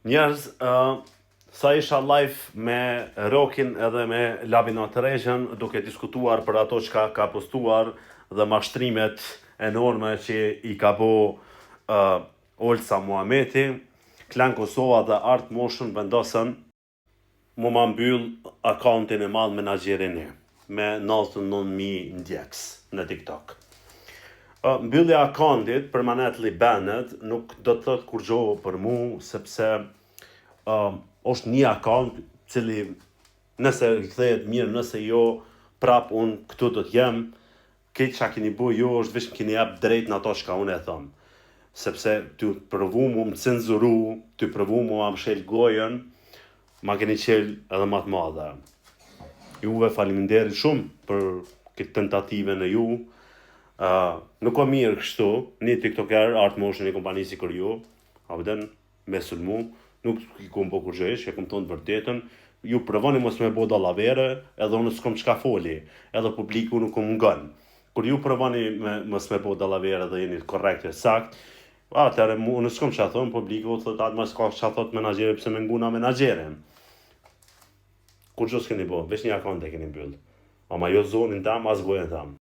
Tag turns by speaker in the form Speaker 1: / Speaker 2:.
Speaker 1: Njerëz, sa isha live me Rokin edhe me Labino të Rejën, duke diskutuar për ato që ka postuar dhe mashtrimet enorme që i ka bo Olsa Muhameti, Klan Kosova dhe Art Motion vendosën mu ma mbyll akauntin e madh menaxherin me 99.000 ndjekës në TikTok. Mbyllja akauntit permanently banned nuk do të thotë kur gjo për mu, sepse është një akaunt cili nëse kthehet mirë, nëse jo, prap unë këtu do t'jem, këtë që keni bu jo është vishë keni jap drejt në ato shka unë e thëmë. Sepse ty përvu mu më cenzuru, ty përvu mu më shel gojën, ma keni qel edhe ma të madhe. Juve faleminderit shumë për këtë tentative në ju. Nuk o mirë kështu, një tiktoker, Art Motion, një kompani si kër ju, avden me sulmu, nuk i kom po kur gjesh, e kom tonë të vërtetën, ju provoni mos me bo dallavere, edhe unë s'kom qka foli, edhe publiku nuk kom ngën. Kur ju provoni mos me bo dallavere dhe jeni korrekt e sakt, atëre unë s'kom qa thonë, publiku thot atë mas ka qa thot menaxhere pëse me nguna menaxhere. Kur që s'keni bo, veç një akaunt e keni mbyll. Ama jo zonin tam, as gojën tam.